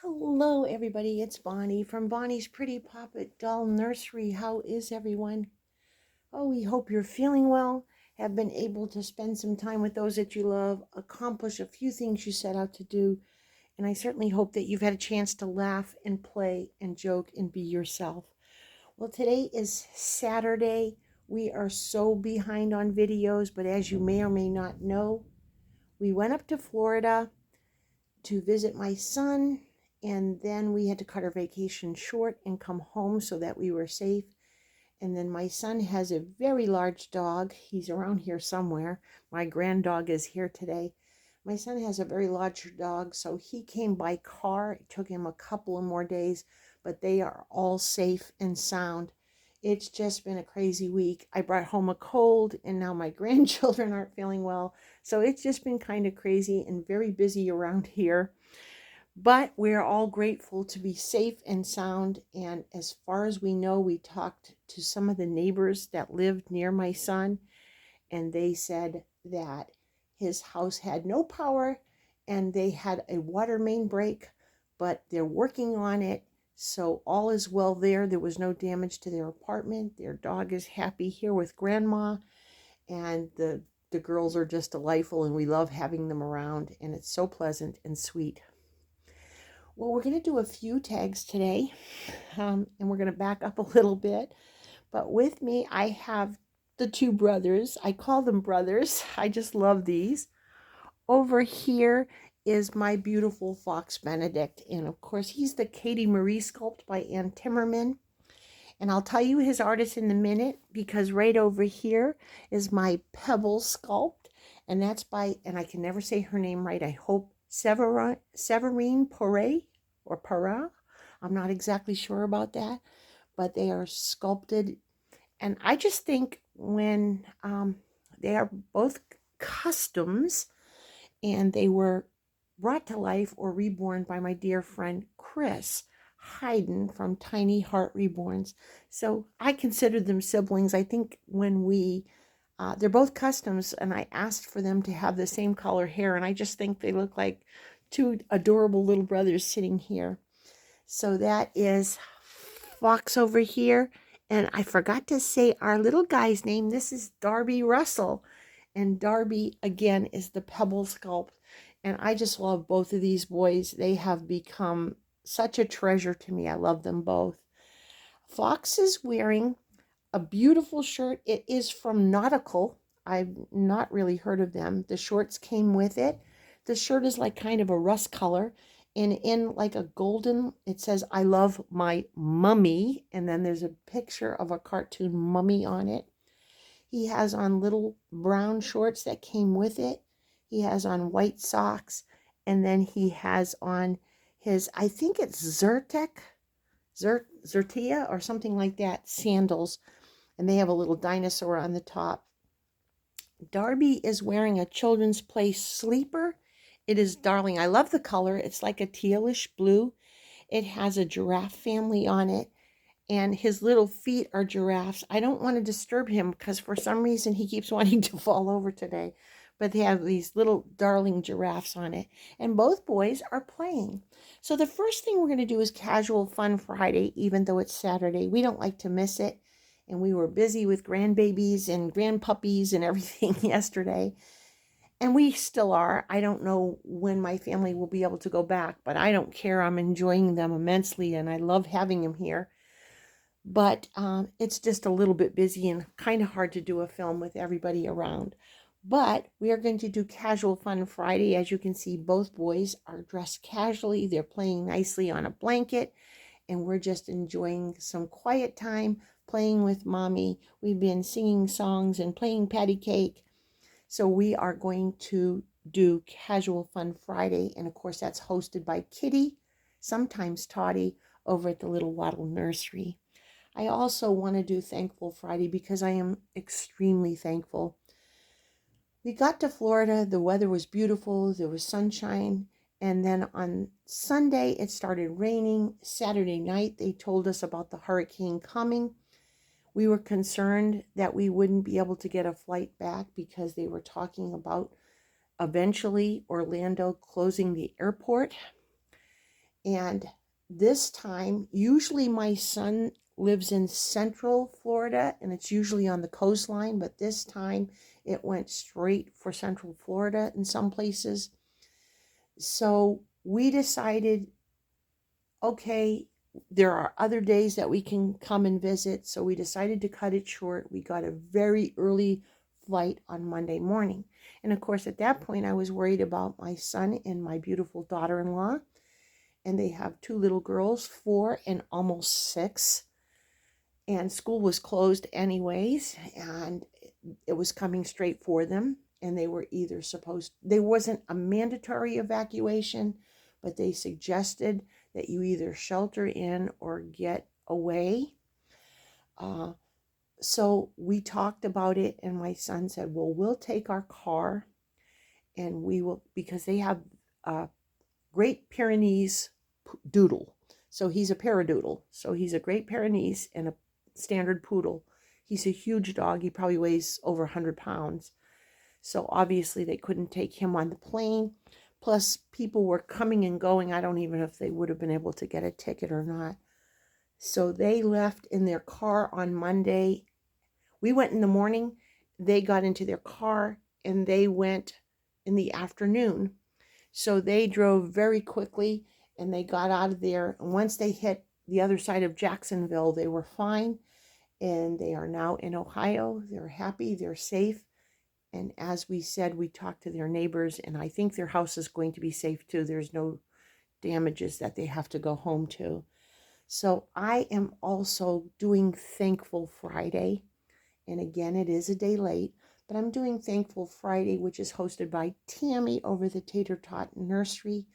Hello, everybody. It's Bonnie from Bonnie's Pretty Puppet Doll Nursery. How is everyone? Oh, we hope you're feeling well, have been able to spend some time with those that you love, accomplish a few things you set out to do, and I certainly hope that you've had a chance to laugh and play and joke and be yourself. Well, today is Saturday. We are so behind on videos, but as you may or may not know, we went up to Florida to visit my son, and then we had to cut our vacation short and come home so that we were safe. And then my son has a very large dog. He's around here somewhere. My grand dog is here today. My son has a very large dog, so he came by car. It took him a couple of more days, but they are all safe and sound. It's just been a crazy week. I brought home a cold, and now my grandchildren aren't feeling well. So it's just been kind of crazy and very busy around here. But we're all grateful to be safe and sound. And as far as we know, we talked to some of the neighbors that lived near my son, and they said that his house had no power and they had a water main break, but they're working on it. So all is well there. There was no damage to their apartment. Their dog is happy here with grandma, and the girls are just delightful, and we love having them around, and it's so pleasant and sweet. Well, we're going to do a few tags today, and we're going to back up a little bit. But with me, I have the two brothers. I call them brothers. I just love these. Over here is my beautiful Fox Benedict. And of course, he's the Katie Marie sculpt by Ann Timmerman. And I'll tell you his artist in a minute, because right over here is my Pebble sculpt. And that's by, and I can never say her name right, I hope, Severine Poret or Para. I'm not exactly sure about that, but they are sculpted. And I just think when they are both customs, and they were brought to life or reborn by my dear friend Kris Hyden from Tiny Heart Reborns. So I consider them siblings. I think when they're both customs, and I asked for them to have the same color hair, and I just think they look like two adorable little brothers sitting here. So that is Fox over here. And I forgot to say our little guy's name. This is Darby Russell. And Darby, again, is the Pebble sculpt. And I just love both of these boys. They have become such a treasure to me. I love them both. Fox is wearing a beautiful shirt. It is from Nautical. I've not really heard of them. The shorts came with it. The shirt is like kind of a rust color. And in like a golden, it says, "I love my mummy." And then there's a picture of a cartoon mummy on it. He has on little brown shorts that came with it. He has on white socks. And then he has on his, I think it's Zertia or something like that, sandals. And they have a little dinosaur on the top. Darby is wearing a Children's Place sleeper. It is darling. I love the color. It's like a tealish blue. It has a giraffe family on it, and his little feet are giraffes. I don't want to disturb him because for some reason he keeps wanting to fall over today. But they have these little darling giraffes on it. And both boys are playing. So the first thing we're going to do is Casual Fun Friday, even though it's Saturday. We don't like to miss it. And we were busy with grandbabies and grandpuppies and everything yesterday. And we still are. I don't know when my family will be able to go back, but I don't care. I'm enjoying them immensely, and I love having them here. But it's just a little bit busy and kind of hard to do a film with everybody around. But we are going to do Casual Fun Friday. As you can see, both boys are dressed casually. They're playing nicely on a blanket, and we're just enjoying some quiet time playing with mommy. We've been singing songs and playing patty cake. So we are going to do Casual Fun Friday. And of course, that's hosted by Kitty, sometimes Toddy, over at the Little Waddle Nursery. I also want to do Thankful Friday because I am extremely thankful. We got to Florida. The weather was beautiful. There was sunshine. And then on Sunday, it started raining. Saturday night, they told us about the hurricane coming. We were concerned that we wouldn't be able to get a flight back because they were talking about eventually Orlando closing the airport. And this time, usually my son lives in Central Florida, and it's usually on the coastline, but this time it went straight for Central Florida in some places. So we decided, okay, there are other days that we can come and visit. So we decided to cut it short. We got a very early flight on Monday morning. And of course, at that point, I was worried about my son and my beautiful daughter-in-law. And they have two little girls, 4 and almost 6. And school was closed anyways, and it was coming straight for them. And they were either there wasn't a mandatory evacuation, but they suggested that you either shelter in or get away. So we talked about it, and my son said, well, we'll take our car, and we will, because they have a Great Pyrenees doodle. So he's a paradoodle. So he's a Great Pyrenees and a standard poodle. He's a huge dog. He probably weighs over 100 pounds. So obviously they couldn't take him on the plane. Plus people were coming and going. I don't even know if they would have been able to get a ticket or not. So they left in their car on Monday. We went in the morning. They got into their car and they went in the afternoon. So they drove very quickly and they got out of there. And once they hit the other side of Jacksonville, they were fine. And they are now in Ohio. They're happy. They're safe. And as we said, we talked to their neighbors, and I think their house is going to be safe too. There's no damages that they have to go home to. So I am also doing Thankful Friday. And again, it is a day late, but I'm doing Thankful Friday, which is hosted by Tami over the Tater Tot Nursery.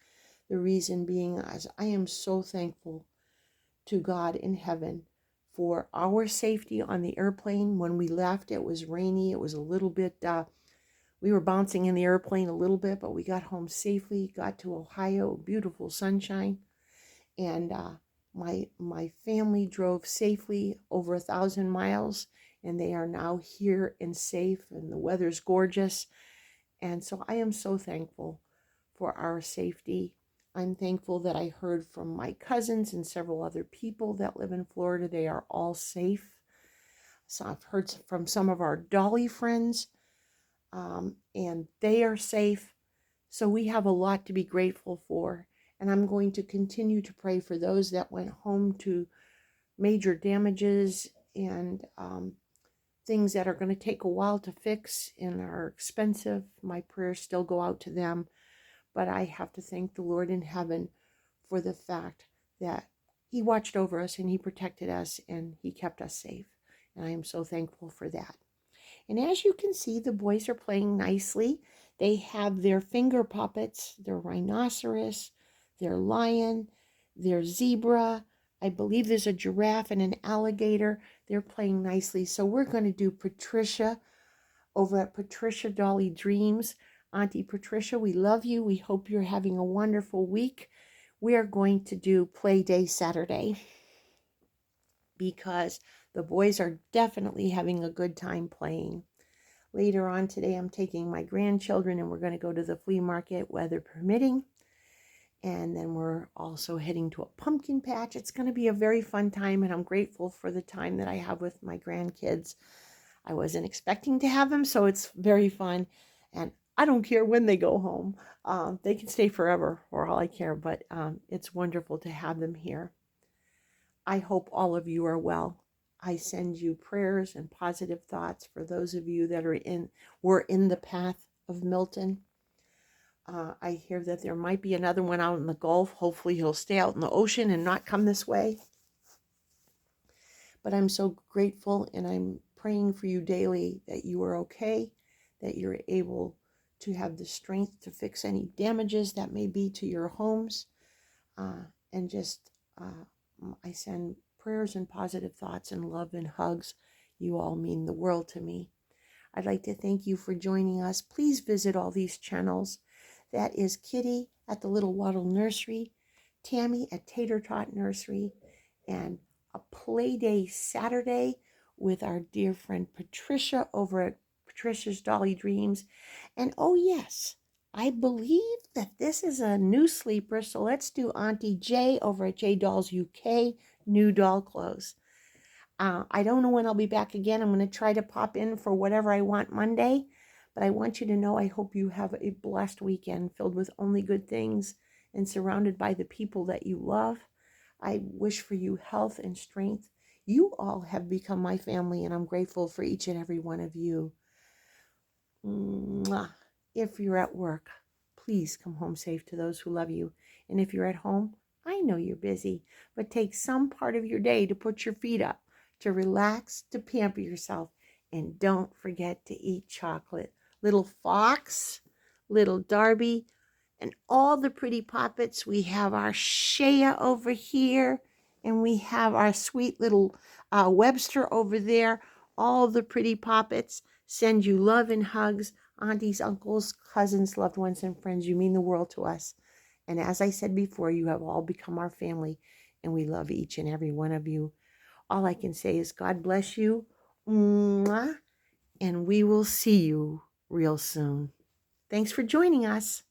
The reason being is I am so thankful to God in heaven for our safety on the airplane. When we left, it was rainy. It was a little bit, we were bouncing in the airplane a little bit, but we got home safely, got to Ohio, beautiful sunshine. And my family drove safely over 1,000 miles, and they are now here and safe, and the weather's gorgeous. And so I am so thankful for our safety. I'm thankful that I heard from my cousins and several other people that live in Florida. They are all safe. So I've heard from some of our Dolly friends, and they are safe. So we have a lot to be grateful for. And I'm going to continue to pray for those that went home to major damages and things that are going to take a while to fix and are expensive. My prayers still go out to them. But I have to thank the Lord in heaven for the fact that he watched over us and he protected us and he kept us safe. And I am so thankful for that. And as you can see, the boys are playing nicely. They have their finger puppets, their rhinoceros, their lion, their zebra. I believe there's a giraffe and an alligator. They're playing nicely. So we're going to do Patricia over at Patricia Dolly Dreams. Auntie Patricia, we love you. We hope you're having a wonderful week. We are going to do Play Day Saturday because the boys are definitely having a good time playing. Later on today, I'm taking my grandchildren and we're going to go to the flea market, weather permitting. And then we're also heading to a pumpkin patch. It's going to be a very fun time, and I'm grateful for the time that I have with my grandkids. I wasn't expecting to have them, so it's very fun. And I don't care when they go home. They can stay forever for all I care, but it's wonderful to have them here. I hope all of you are well. I send you prayers and positive thoughts for those of you that were in the path of Milton. I hear that there might be another one out in the Gulf. Hopefully he'll stay out in the ocean and not come this way. But I'm so grateful, and I'm praying for you daily that you are okay, that you're able to have the strength to fix any damages that may be to your homes. And just, I send prayers and positive thoughts and love and hugs. You all mean the world to me. I'd like to thank you for joining us. Please visit all these channels. That is Kitty at the Little Waddle Nursery, Tami at Tater Tot Nursery, and a Play Day Saturday with our dear friend Patricia over at Patricia's Dolly Dreams. And oh yes, I believe that this is a new sleeper, so let's do Auntie J over at J Dolls UK, new doll clothes. I don't know when I'll be back again. I'm going to try to pop in for whatever I want Monday, but I want you to know I hope you have a blessed weekend filled with only good things and surrounded by the people that you love. I wish for you health and strength. You all have become my family, and I'm grateful for each and every one of you. Mwah. If you're at work, please come home safe to those who love you. And if you're at home, I know you're busy, but take some part of your day to put your feet up, to relax, to pamper yourself. And don't forget to eat chocolate. Little Fox, little Darby, and all the pretty poppets. We have our Shea over here, and we have our sweet little Webster over there. All the pretty poppets send you love and hugs. Aunties, uncles, cousins, loved ones, and friends, you mean the world to us. And as I said before, you have all become our family, and we love each and every one of you. All I can say is God bless you, mwah, and we will see you real soon. Thanks for joining us.